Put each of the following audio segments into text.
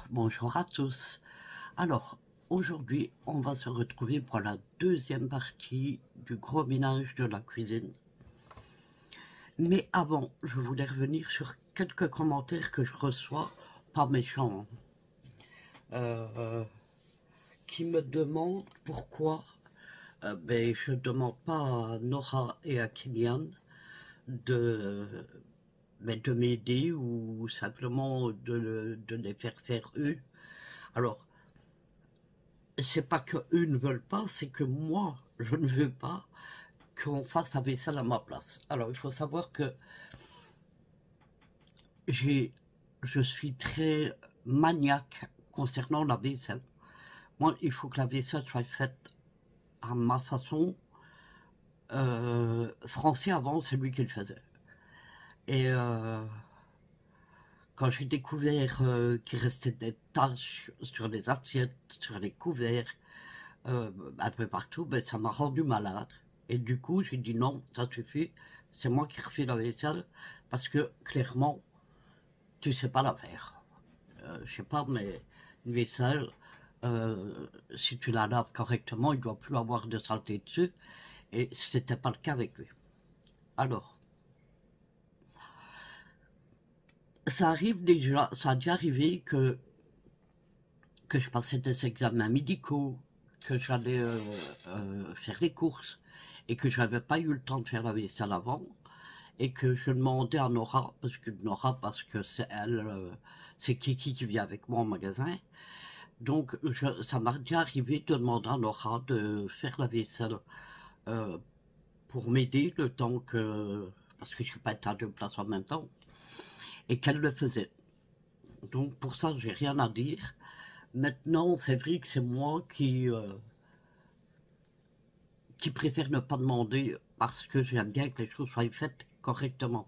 Bonjour à tous. Alors, aujourd'hui, on va se retrouver pour la deuxième partie du gros ménage de la cuisine. Mais avant, je voulais revenir sur quelques commentaires que je reçois, pas méchants, qui me demandent pourquoi je ne demande pas à Nora et à Kylian de, de m'aider ou simplement de les faire eux. Alors, c'est pas que eux ne veulent pas, c'est que moi, je ne veux pas qu'on fasse la vaisselle à ma place. Alors, il faut savoir que je suis très maniaque concernant la vaisselle. Moi, il faut que la vaisselle soit faite à ma façon. Français, avant, c'est lui qui le faisait. Et quand j'ai découvert qu'il restait des taches sur les assiettes, sur les couverts, un peu partout, ça m'a rendu malade. Et du coup, j'ai dit non, ça suffit, c'est moi qui refais la vaisselle, parce que clairement, tu sais pas la faire. Je sais pas, mais une vaisselle, si tu la laves correctement, il doit plus avoir de saleté dessus, et c'était pas le cas avec lui. Alors, ça arrive déjà, ça a déjà arrivé que je passais des examens médicaux, que j'allais faire les courses et que je n'avais pas eu le temps de faire la vaisselle avant et que je demandais à Nora, parce que c'est elle, c'est Kiki qui vient avec moi au magasin. Donc ça m'a déjà arrivé de demander à Nora de faire la vaisselle pour m'aider le temps que, parce que je ne suis pas à deux places en même temps, et qu'elle le faisait. Donc pour ça, j'ai rien à dire. Maintenant, c'est vrai que c'est moi qui préfère ne pas demander parce que j'aime bien que les choses soient faites correctement.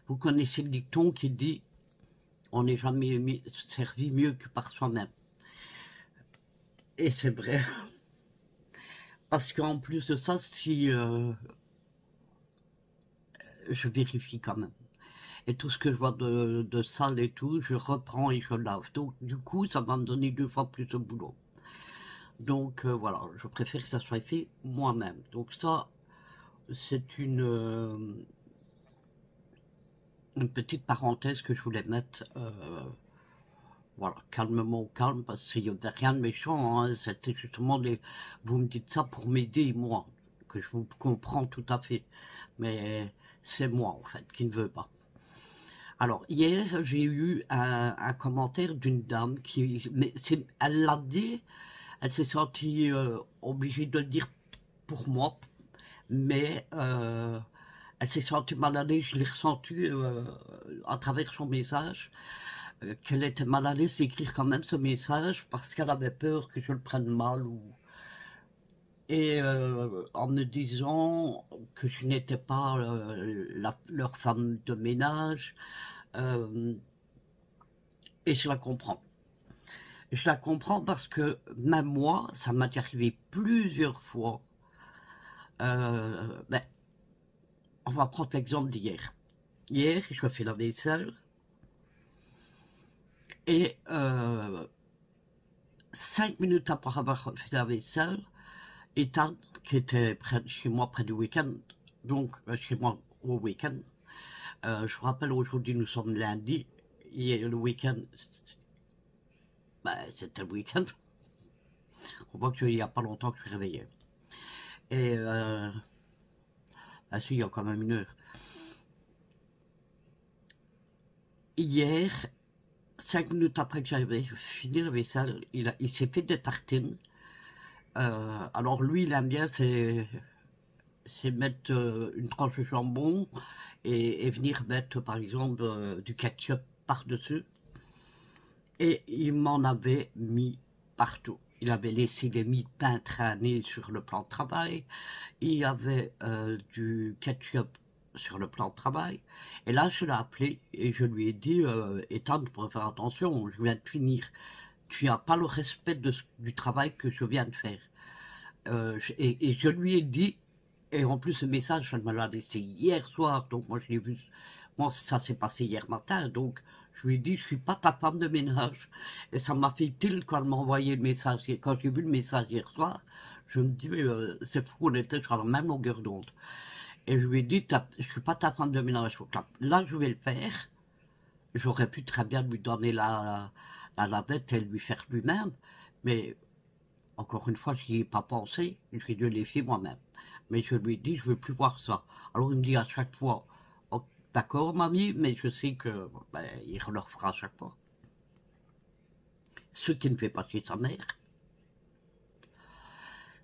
Vous connaissez le dicton qui dit « on n'est jamais servi mieux que par soi-même ». Et c'est vrai. Parce qu'en plus de ça, si je vérifie quand même. Et tout ce que je vois de sale et tout, je reprends et je lave. Donc du coup, ça va me donner 2 fois plus de boulot. Donc voilà, je préfère que ça soit fait moi-même. Donc ça, c'est une petite parenthèse que je voulais mettre, voilà, calmement au calme, parce qu'il n'y avait rien de méchant, hein, c'était justement vous me dites ça pour m'aider, moi, que je vous comprends tout à fait, mais c'est moi, en fait, qui ne veut pas. Alors, hier, j'ai eu un commentaire d'une dame mais elle l'a dit, elle s'est sentie obligée de le dire pour moi, mais elle s'est sentie mal à l'aise, je l'ai ressenti à travers son message, qu'elle était mal à l'aise d'écrire quand même ce message parce qu'elle avait peur que je le prenne mal. Et en me disant que je n'étais pas leur femme de ménage, et je la comprends. Je la comprends parce que même moi, ça m'est arrivé plusieurs fois. On va prendre l'exemple d'hier. Hier, je fais la vaisselle et 5 minutes après avoir fait la vaisselle, Ethan, qui était chez moi près du week-end, donc chez moi au week-end, je vous rappelle, aujourd'hui nous sommes lundi, hier le week-end, c'était le week-end. On voit qu'il n'y a pas longtemps que je suis réveillé. Et si, il y a quand même 1 heure. Hier, 5 minutes après que j'avais fini la vaisselle, il s'est fait des tartines. Alors lui, il aime bien, c'est mettre une tranche de jambon et venir mettre par exemple du ketchup par-dessus. Et il m'en avait mis partout. Il avait laissé les mie de pain traîner sur le plan de travail. Il y avait du ketchup sur le plan de travail. Et là, je l'ai appelé et je lui ai dit Ethan, tu pourrais faire attention, je viens de finir. Tu n'as pas le respect du travail que je viens de faire. Et je lui ai dit, et en plus, ce message, elle me l'a laissé hier soir, donc moi, je l'ai vu. Moi, ça s'est passé hier matin, donc Je lui ai dit, je suis pas ta femme de ménage. Et ça m'a fait tilt quand elle m'a envoyé le message. Et quand j'ai vu le message hier soir, je me dis, mais c'est fou, on était sur la même longueur d'onde. Et je lui ai dit, je suis pas ta femme de ménage. Là, je vais le faire. J'aurais pu très bien lui donner la lavette et lui faire lui-même. Mais, encore une fois, je n'y ai pas pensé. J'ai dû les faire moi-même. Mais je lui ai dit, je veux plus voir ça. Alors il me dit à chaque fois, oh, d'accord mamie, mais je sais que ben, il leur fera à chaque fois. Ce qui ne fait pas chez sa mère.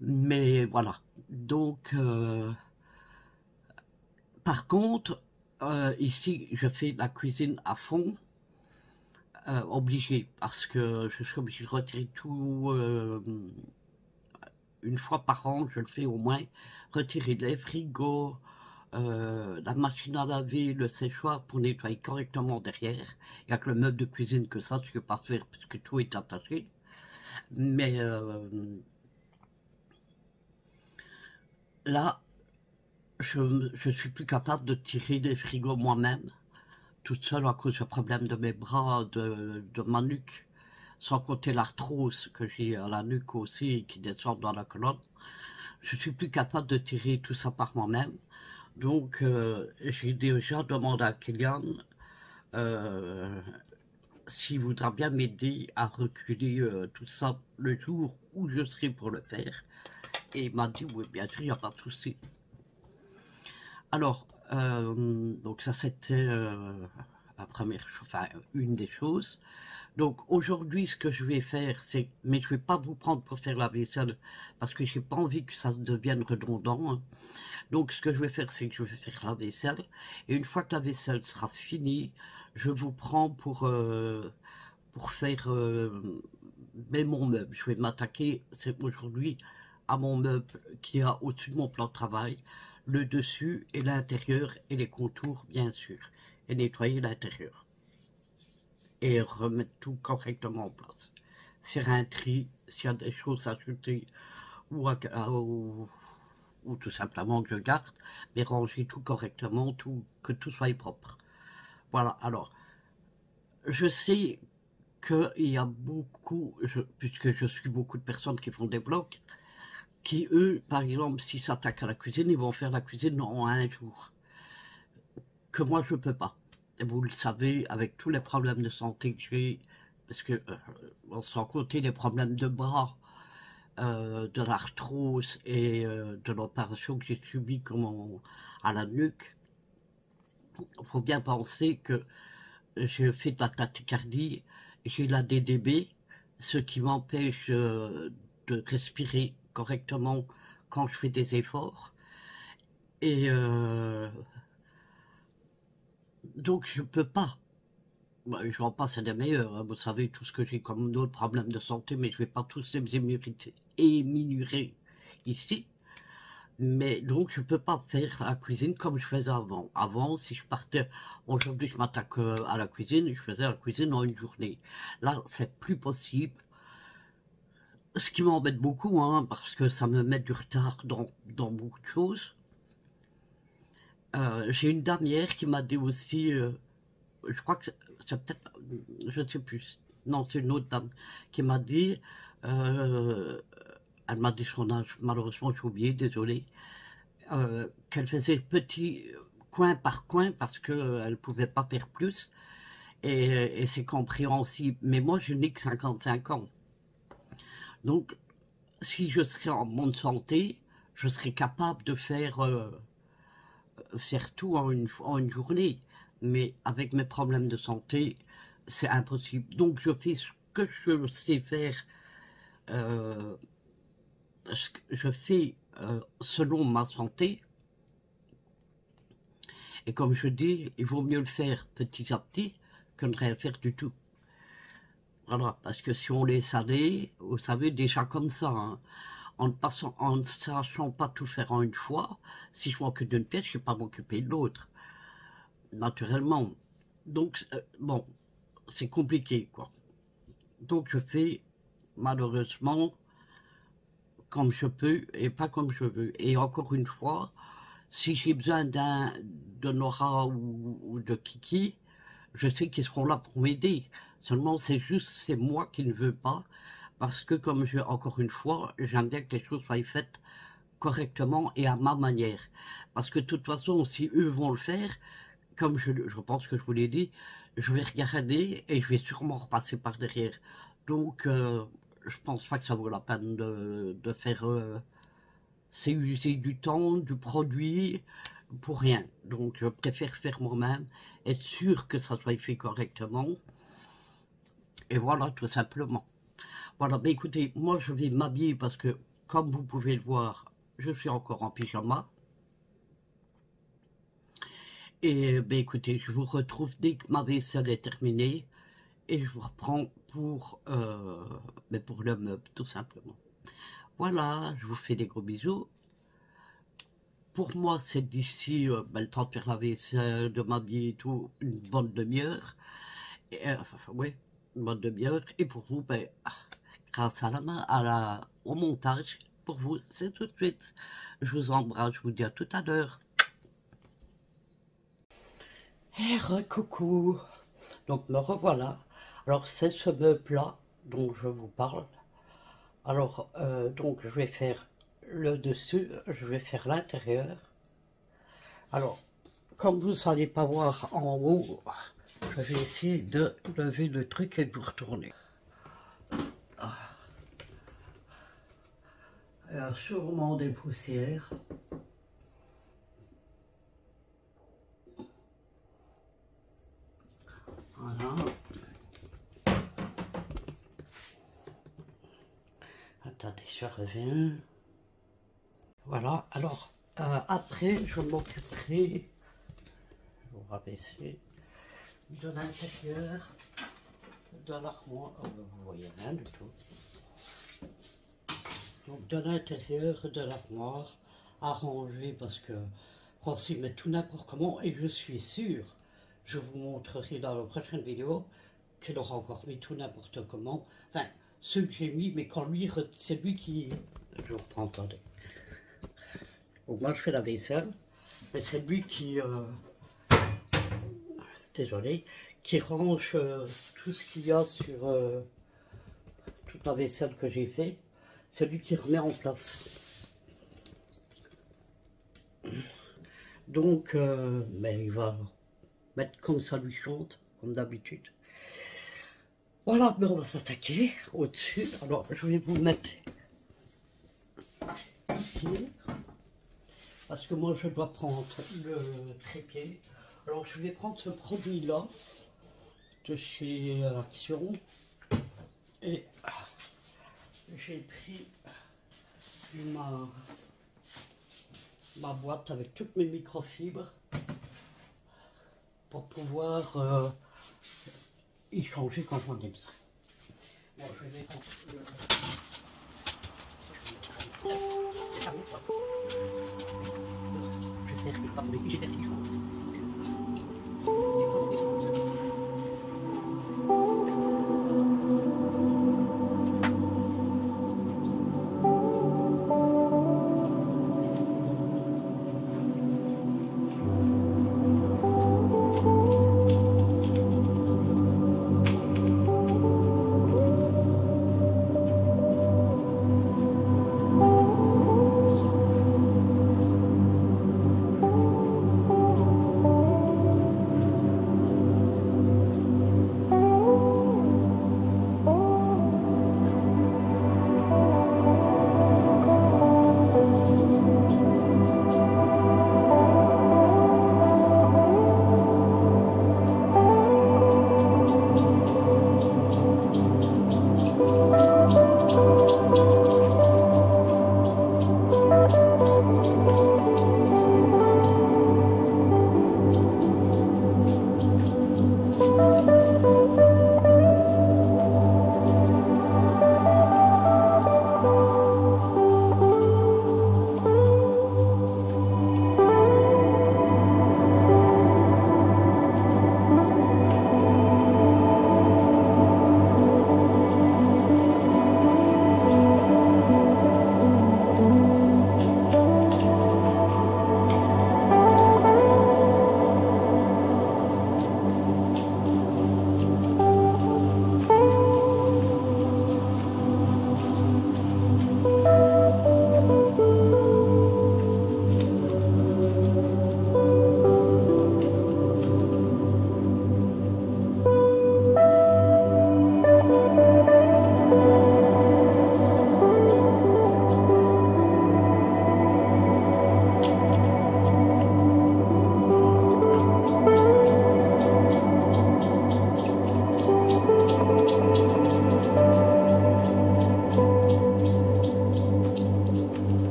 Mais voilà. Donc, par contre, ici, je fais la cuisine à fond, obligé, parce que je suis obligé de retirer tout. Une fois par an, je le fais au moins, retirer les frigos, la machine à laver, le séchoir pour nettoyer correctement derrière. Il n'y a que le meuble de cuisine que ça, je ne peux pas faire parce que tout est attaché. Mais là, je suis plus capable de tirer des frigos moi-même, toute seule à cause du problème de mes bras, de ma nuque, sans compter l'arthrose que j'ai à la nuque aussi et qui descend dans la colonne. Je suis plus capable de tirer tout ça par moi-même. Donc, j'ai déjà demandé à Kylian s'il voudra bien m'aider à reculer tout ça le jour où je serai pour le faire. Et il m'a dit, oui, bien sûr, il n'y a pas de souci. Alors, donc ça c'était la première chose, enfin une des choses. Donc aujourd'hui, ce que je vais faire, c'est, mais je vais pas vous prendre pour faire la vaisselle parce que j'ai pas envie que ça devienne redondant, hein. Donc ce que je vais faire, c'est que je vais faire la vaisselle et une fois que la vaisselle sera finie, je vous prends pour faire mon meuble. Je vais m'attaquer, c'est aujourd'hui à mon meuble qui a au-dessus de mon plan de travail, le dessus et l'intérieur et les contours bien sûr, et nettoyer l'intérieur et remettre tout correctement en place. Faire un tri s'il y a des choses à ajouter ou tout simplement que je garde, mais ranger tout correctement, que tout soit propre. Voilà, alors, je sais qu'il y a beaucoup, puisque je suis beaucoup de personnes qui font des blogs, qui eux, par exemple, s'ils s'attaquent à la cuisine, ils vont faire la cuisine en un jour. Que moi, je ne peux pas. Et vous le savez, avec tous les problèmes de santé que j'ai, parce que, sans compter les problèmes de bras, de l'arthrose et de l'opération que j'ai subie à la nuque, il faut bien penser que j'ai fait de la tachycardie, j'ai la DDB, ce qui m'empêche de respirer correctement quand je fais des efforts. Et donc je peux pas. Bah, je n'en passe à des meilleurs, hein. Vous savez tout ce que j'ai comme d'autres problèmes de santé, mais je ne vais pas tous les énumérer ici. Mais donc, je ne peux pas faire la cuisine comme je faisais avant. Avant, si je partais, aujourd'hui, je m'attaque à la cuisine, je faisais la cuisine en une journée. Là, c'est plus possible. Ce qui m'embête beaucoup, hein, parce que ça me met du retard dans beaucoup de choses. J'ai une dame hier qui m'a dit aussi, je crois que c'est peut-être, je ne sais plus, non, c'est une autre dame qui m'a dit, elle m'a dit son âge, malheureusement j'ai oublié, désolé, qu'elle faisait petit coin par coin parce qu'elle ne pouvait pas faire plus, et c'est compréhensible. Mais moi, je n'ai que 55 ans. Donc, si je serais en bonne santé, je serais capable de faire tout en une journée. Mais avec mes problèmes de santé, c'est impossible. Donc, je fais ce que je sais faire. Je fais selon ma santé. Et comme je dis, il vaut mieux le faire petit à petit que ne rien faire du tout. Voilà, parce que si on laisse aller, vous savez, déjà comme ça, hein, en ne sachant pas tout faire en une fois, si je m'occupe d'une pièce, je ne vais pas m'occuper de l'autre, naturellement. Donc, bon, c'est compliqué, quoi. Donc, je fais, malheureusement, comme je peux et pas comme je veux. Et encore une fois, si j'ai besoin de Nora ou de Kiki, je sais qu'ils seront là pour m'aider. Seulement, c'est moi qui ne veux pas, parce que encore une fois, j'aime bien que les choses soient faites correctement et à ma manière. Parce que de toute façon, si eux vont le faire, comme je pense que je vous l'ai dit, je vais regarder et je vais sûrement repasser par derrière. Donc, je pense pas que ça vaut la peine de faire... c'est user du temps, du produit, pour rien. Donc, je préfère faire moi-même, être sûr que ça soit fait correctement. Et voilà, tout simplement. Voilà, mais écoutez, moi je vais m'habiller parce que, comme vous pouvez le voir, je suis encore en pyjama. Et ben écoutez, je vous retrouve dès que ma vaisselle est terminée et je vous reprends pour le meuble, tout simplement. Voilà, je vous fais des gros bisous. Pour moi, c'est d'ici le temps de faire la vaisselle, de m'habiller et tout, une bonne demi-heure. Oui, une bonne demi-heure. Et pour vous, ben, grâce à au montage, pour vous, c'est tout de suite. Je vous embrasse, je vous dis à tout à l'heure. Coucou. Donc me revoilà. Alors c'est ce meuble-là dont je vous parle. Alors donc je vais faire le dessus, je vais faire l'intérieur. Alors comme vous n'allez pas voir en haut, je vais essayer de lever le truc et de vous retourner. Il y a sûrement des poussières. Voilà. Attendez, je reviens. Voilà, alors après je m'occuperai, je vais vous rabaisser, de l'intérieur de l'armoire. Oh, vous voyez rien du tout. Donc de l'intérieur de l'armoire à ranger parce que Francis met tout n'importe comment et je suis sûr, je vous montrerai dans la prochaine vidéo qu'il aura encore mis tout n'importe comment. Enfin, ceux que j'ai mis, mais quand lui, c'est lui qui... Je reprends, attendez. Donc moi je fais la vaisselle, mais c'est lui qui... désolé, qui range tout ce qu'il y a sur toute la vaisselle que j'ai fait. C'est lui qui remet en place. Donc, ben, il va mettre comme ça lui chante, comme d'habitude. Voilà, mais on va s'attaquer au-dessus. Alors, je vais vous mettre ici, parce que moi, je dois prendre le trépied. Alors, je vais prendre ce produit-là, de chez Action, et j'ai pris ma boîte avec toutes mes microfibres pour pouvoir y changer quand j'en ai besoin. Bon, je vais mettre je sais pas, mais j'ai des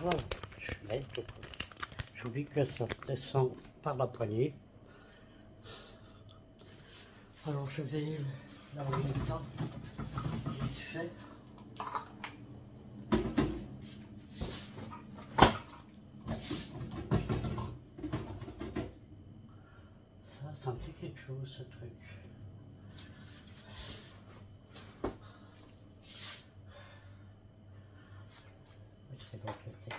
Voilà, je mets tout. J'oublie que ça se descend par la poignée. Alors je vais laver ça vite fait. Ça me dit quelque chose ce truc. Je vais de l'autre côté.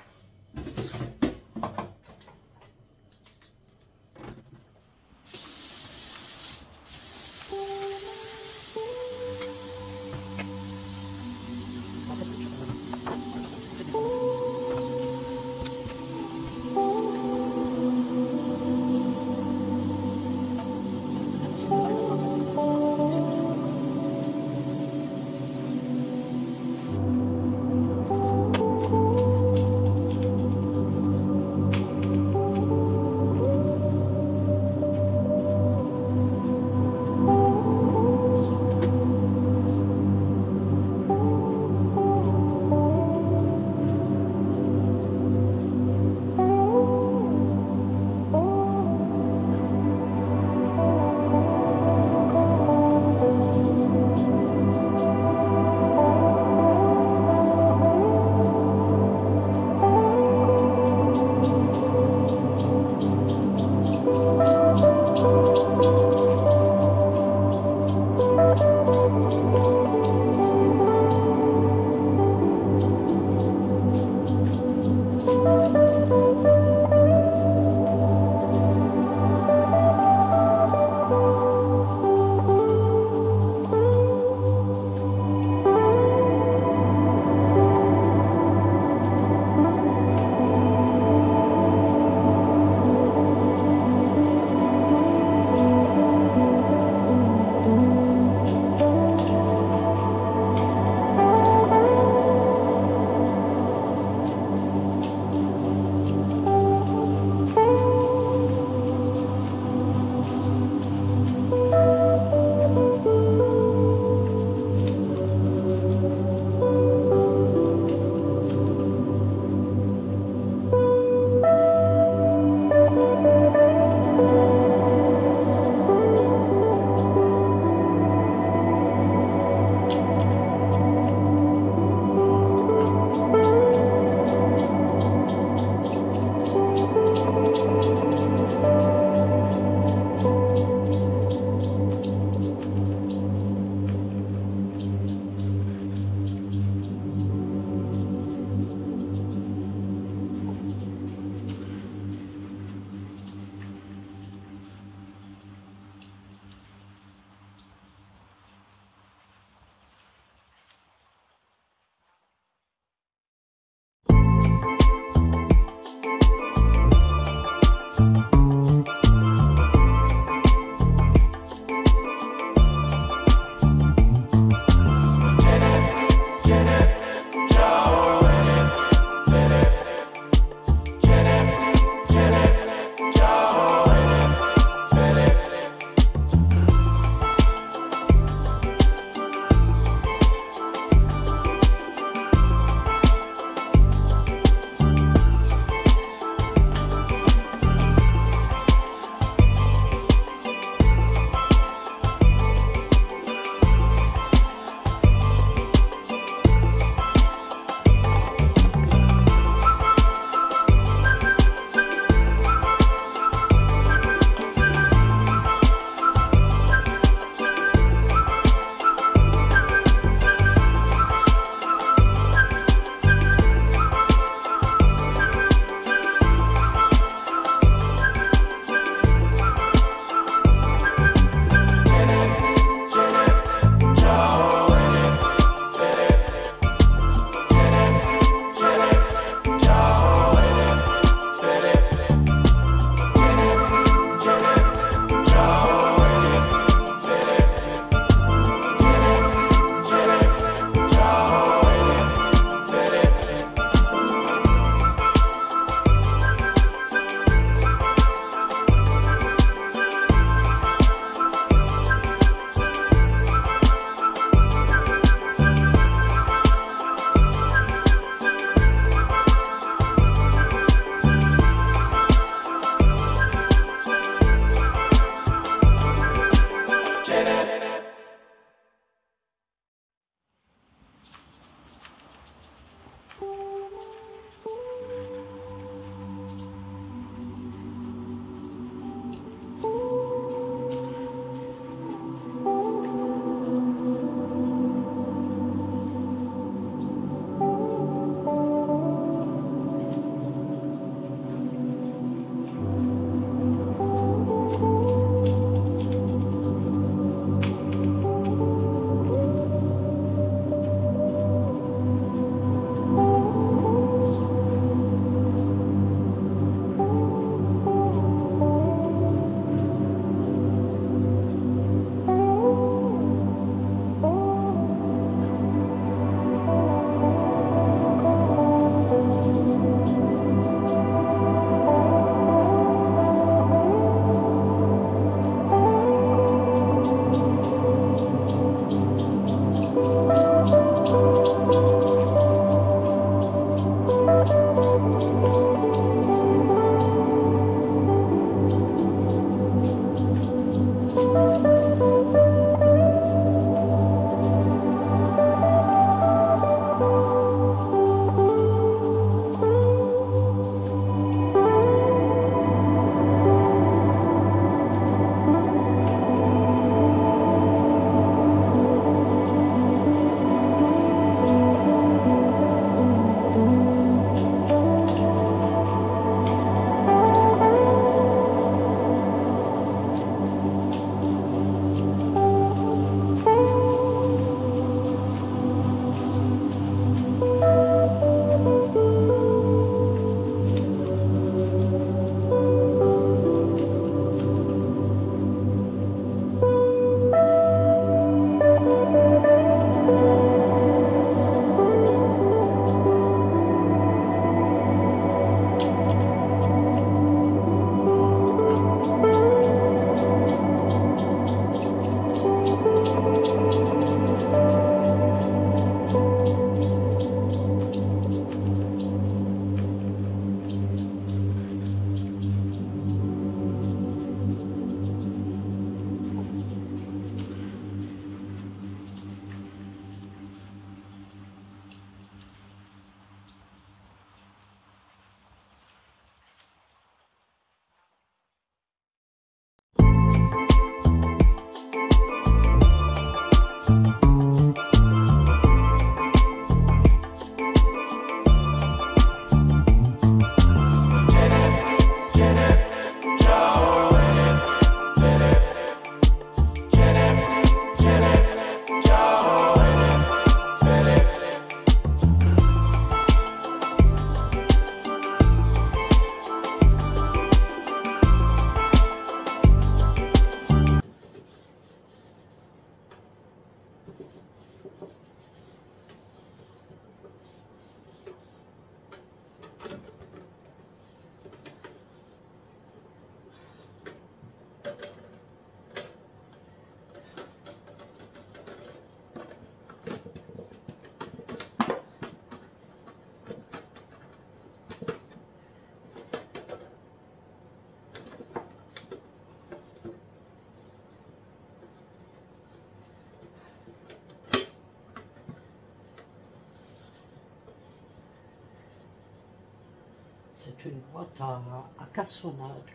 c'est une boîte à cassonade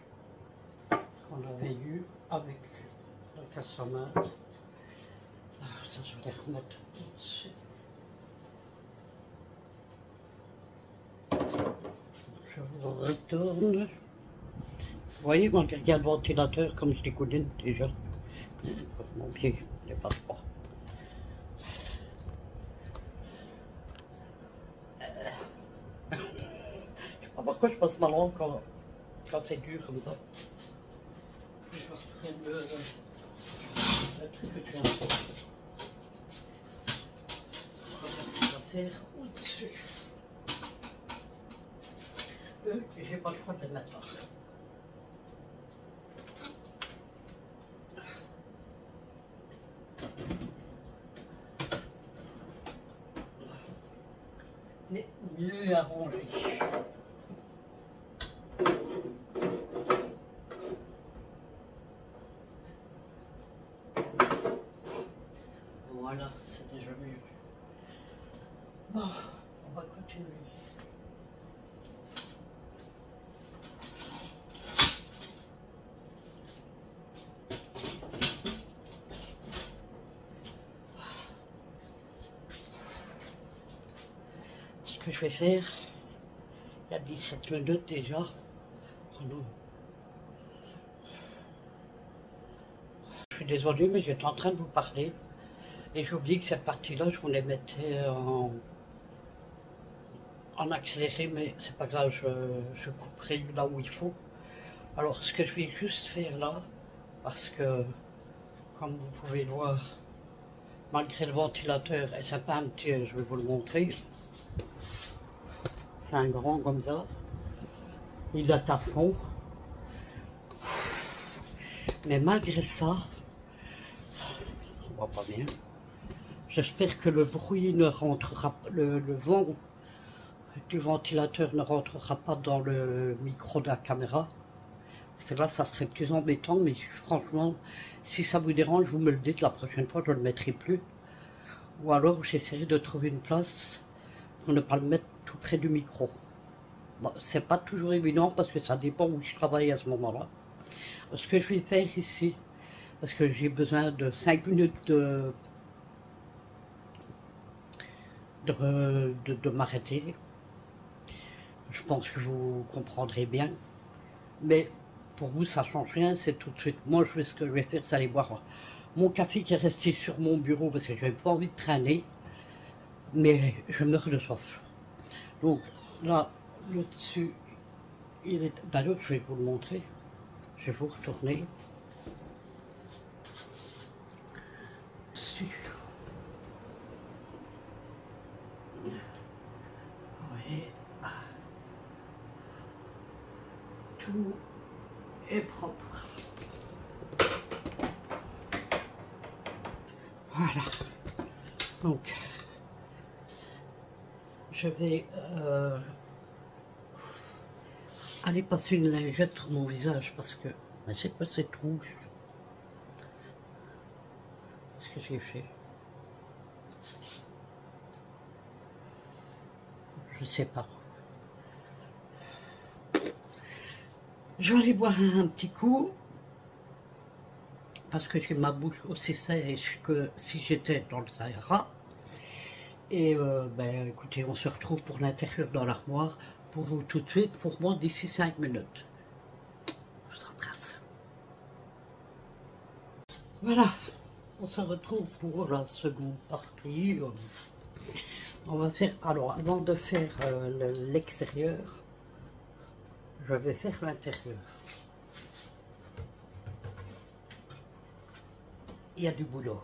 qu'on avait eue avec la cassonade. Alors ça, je vais les remettre dessus. Je vous retourne. Vous voyez, moi, il y a le ventilateur comme je l'ai connu déjà. Mon pied n'est pas froid. Je sais pas pourquoi je passe ma langue quand c'est dur comme ça. Je vais reprendre le truc que tu viens de faire. On va faire au-dessus. J'ai pas le choix de les mettre là. Mais mieux arrangé. Voilà, c'est déjà mieux. Bon, on va continuer. Ce que je vais faire, il y a 17 minutes déjà. Oh non. Je suis désolé, mais j'étais en train de vous parler. Et j'ai oublié que cette partie-là, je vous les mettais en accéléré, mais c'est pas grave, je couperai là où il faut. Alors, ce que je vais juste faire là, parce que, comme vous pouvez le voir, malgré le ventilateur, et c'est pas un petit, je vais vous le montrer. C'est un grand comme ça. Il est à fond. Mais malgré ça, on voit pas bien. J'espère que le bruit ne rentrera pas, le vent du ventilateur ne rentrera pas dans le micro de la caméra. Parce que là, ça serait plus embêtant, mais franchement, si ça vous dérange, vous me le dites, la prochaine fois, je ne le mettrai plus. Ou alors, j'essaierai de trouver une place pour ne pas le mettre tout près du micro. Bon, c'est pas toujours évident parce que ça dépend où je travaille à ce moment-là. Ce que je vais faire ici, parce que j'ai besoin de 5 minutes de m'arrêter. Je pense que vous comprendrez bien. Mais pour vous, ça ne change rien, c'est tout de suite. Moi, ce que je vais faire, c'est aller boire mon café qui est resté sur mon bureau parce que je n'avais pas envie de traîner. Mais je meurs de soif. Donc là, le dessus, il est... D'ailleurs, je vais vous le montrer. Je vais vous retourner. Dessus. Oui. Tout est propre. Voilà. Donc, je vais aller passer une lingette sur mon visage parce que... Mais c'est quoi cette rouge? Qu'est-ce que j'ai fait? Je sais pas. Je vais aller boire un petit coup parce que j'ai ma bouche aussi sèche que si j'étais dans le Sahara. Et ben, écoutez, on se retrouve pour l'intérieur dans l'armoire pour vous tout de suite, pour moi d'ici 5 minutes. Je vous embrasse. Voilà, on se retrouve pour la seconde partie. On va faire, alors avant de faire l'extérieur, je vais faire l'intérieur. Il y a du boulot.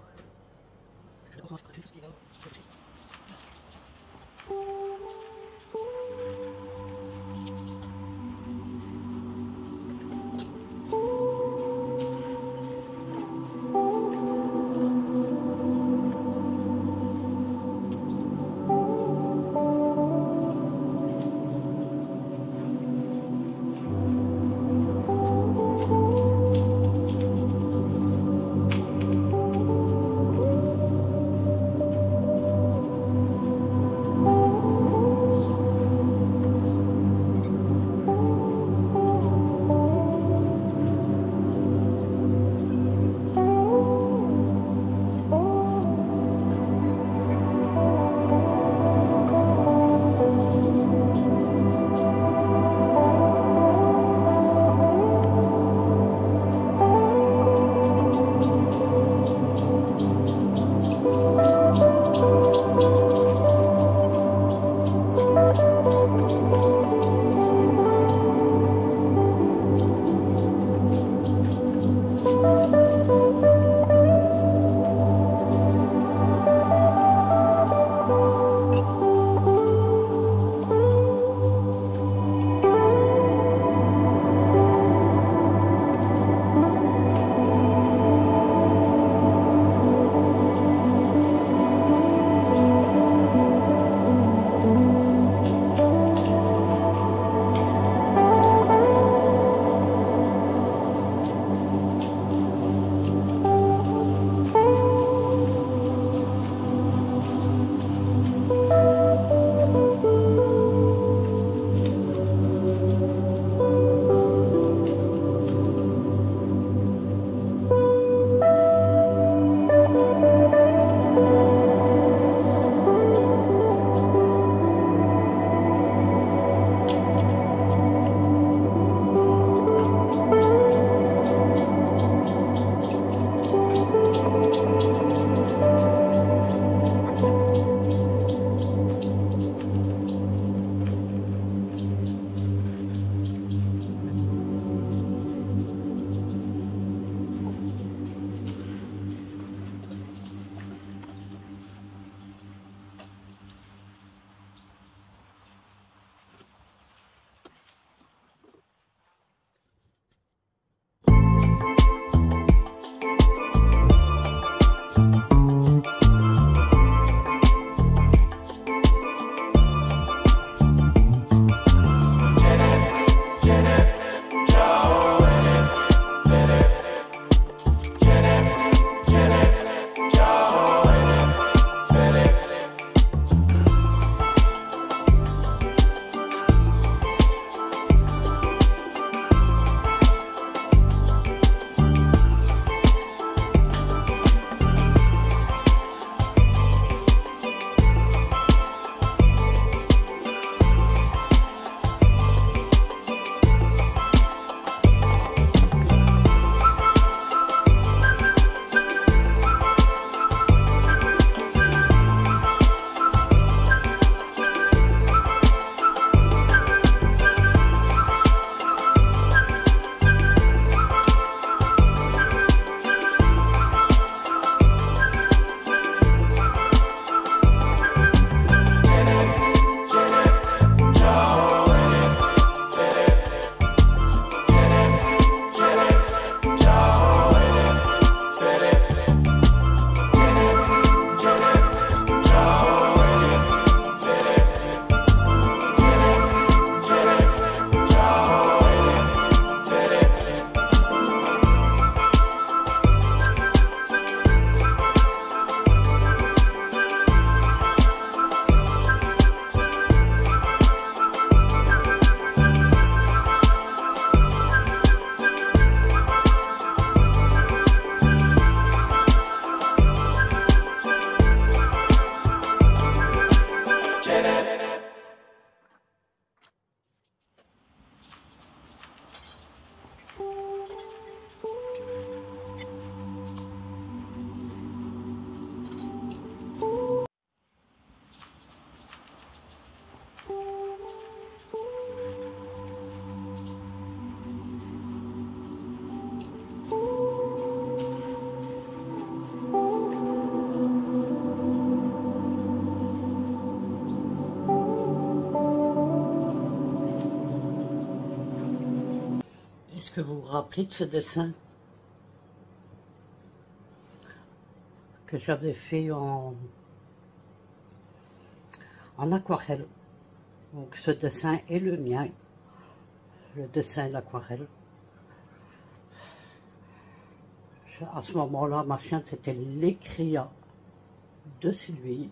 que vous vous rappelez de ce dessin que j'avais fait en aquarelle? Donc ce dessin est le mien, le dessin et l'aquarelle. À ce moment-là, ma chienne, c'était l'écria de Sylvie.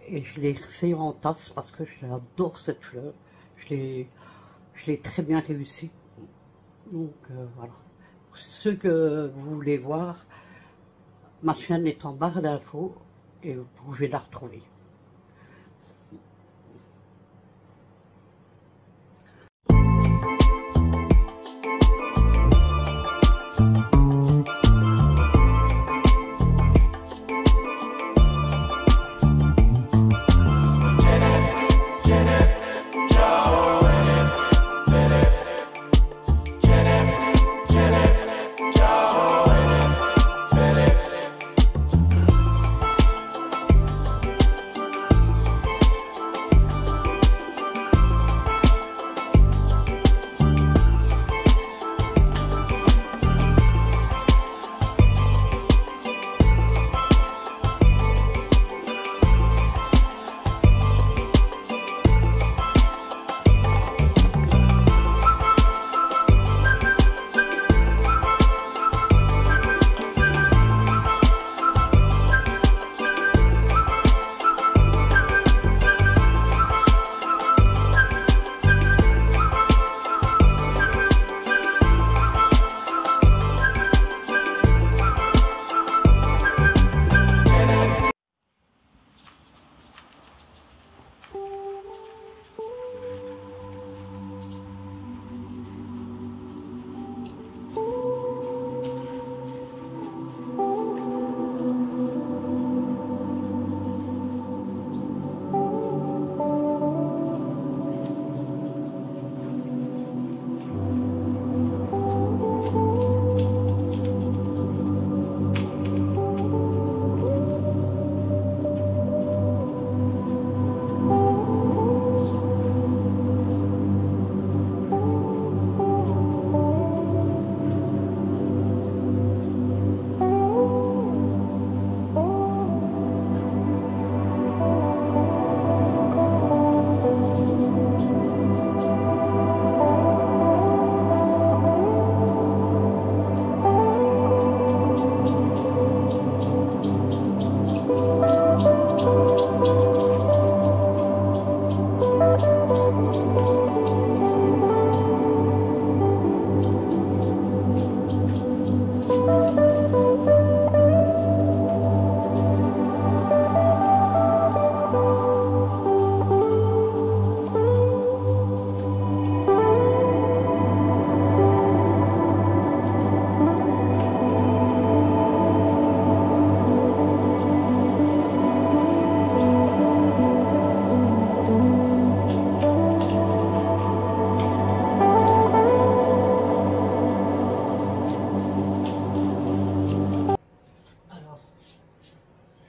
Et je l'ai fait en tasse parce que j'adore cette fleur. Je l'ai très bien réussi. Donc voilà. Pour ceux que vous voulez voir, ma chaîne est en barre d'infos et vous pouvez la retrouver.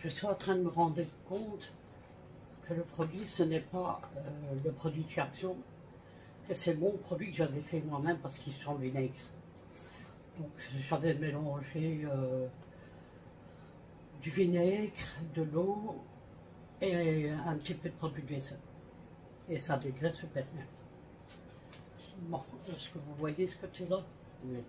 Je suis en train de me rendre compte que le produit, ce n'est pas le produit de chez Action, que c'est mon produit que j'avais fait moi-même parce qu'ils sont vinaigre. Donc j'avais mélangé du vinaigre, de l'eau et un petit peu de produit de vaisselle. Et ça dégraisse super bien. Bon, est-ce que vous voyez ce côté-là? Oui.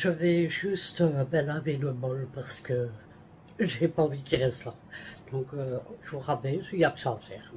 je vais juste laver le bol parce que j'ai pas envie qu'il reste là. Donc je vous rabaisse, il n'y a que ça à faire.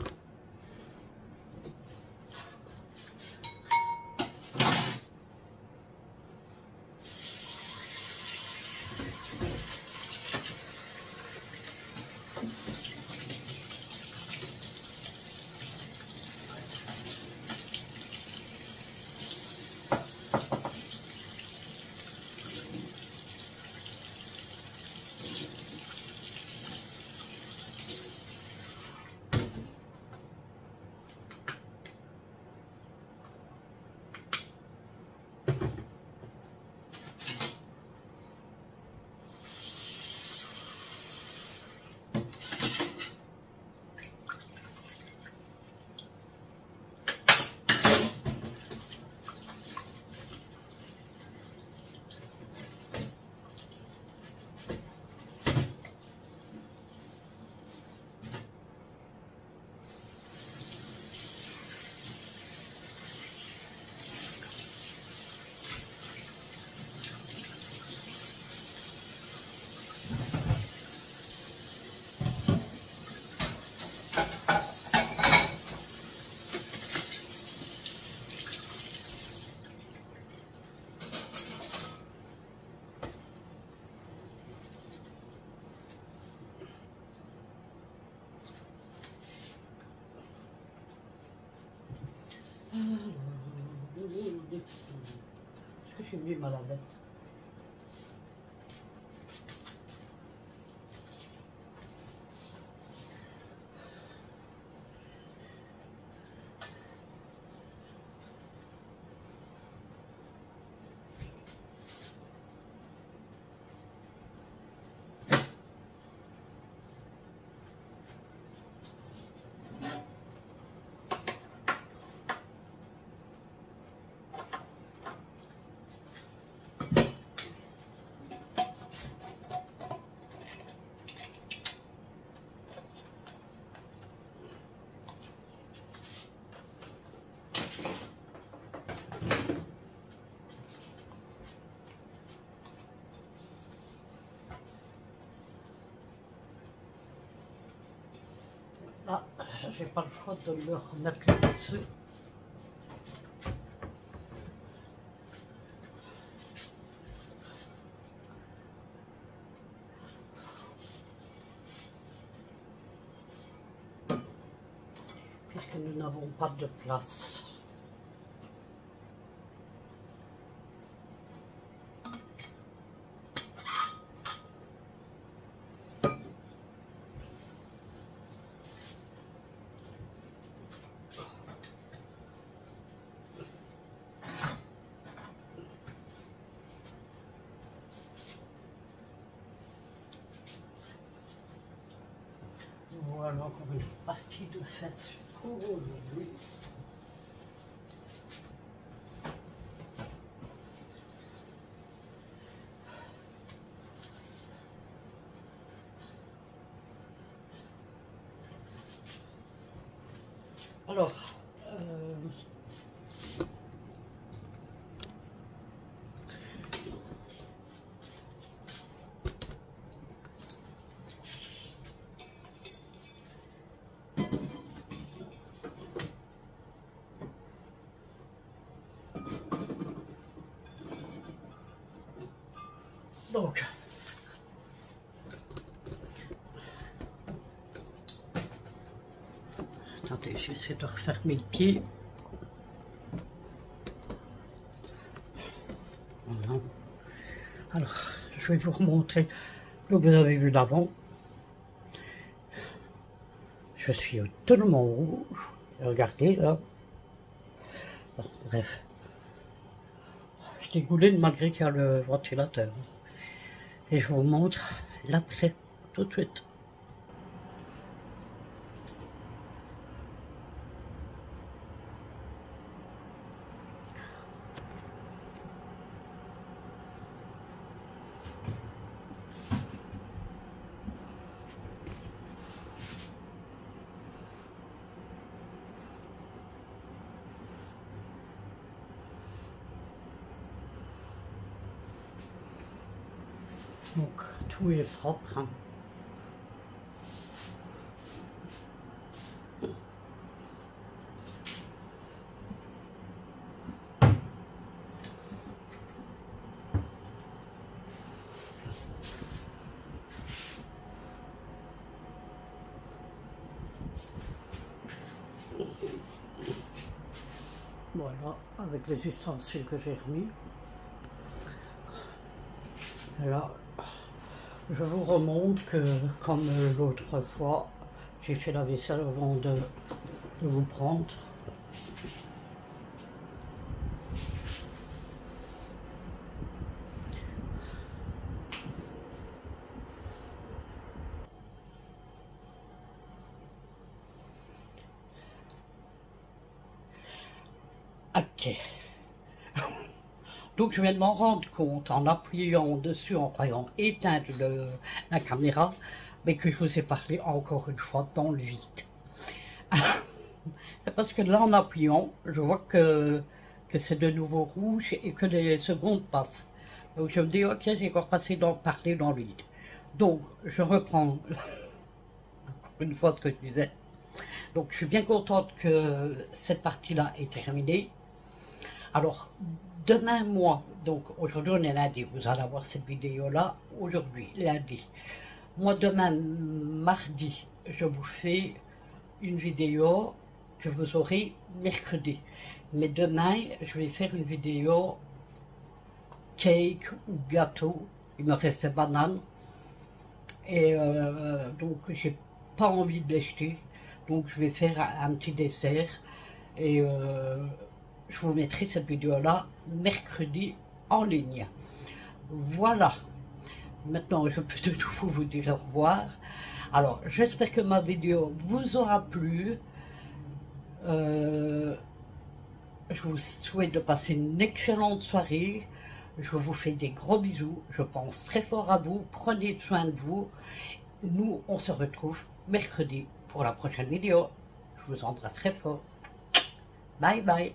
Est-ce que j'ai mis ma lavette? Là, j'ai pas le choix de le remettre le dessus. Puisque nous n'avons pas de place. Voilà encore une partie de fête pour aujourd'hui. Alors, donc, attendez, j'essaie de refermer le pied. Voilà. Alors, je vais vous remontrer. Donc, vous avez vu l'avant. Je suis totalement rouge. Regardez là. Bon, bref. Je dégouline malgré qu'il y a le ventilateur. Et je vous montre l'après tout de suite. Donc tout est propre, hein. Voilà, avec les ustensiles que j'ai remis. Là, je vous remontre que, comme l'autre fois, j'ai fait la vaisselle avant de vous prendre. Ok. Donc je viens de m'en rendre compte en appuyant dessus, en croyant éteindre la caméra, mais que je vous ai parlé encore une fois dans le vide. C'est parce que là, en appuyant, je vois que c'est de nouveau rouge et que les secondes passent. Donc je me dis, ok, j'ai encore parlé dans le vide. Donc je reprends une fois ce que je disais. Donc je suis bien contente que cette partie-là est terminée. Alors, demain, moi, donc aujourd'hui on est lundi, vous allez avoir cette vidéo-là aujourd'hui, lundi. Moi, demain, mardi, je vous fais une vidéo que vous aurez mercredi. Mais demain, je vais faire une vidéo cake ou gâteau. Il me reste des bananes. Et donc, j'ai pas envie de les jeter. Donc, je vais faire un petit dessert. Et je vous mettrai cette vidéo-là mercredi en ligne. Voilà. Maintenant, je peux de nouveau vous dire au revoir. Alors, j'espère que ma vidéo vous aura plu. Je vous souhaite de passer une excellente soirée. Je vous fais des gros bisous. Je pense très fort à vous. Prenez soin de vous. Nous, on se retrouve mercredi pour la prochaine vidéo. Je vous embrasse très fort. Bye bye.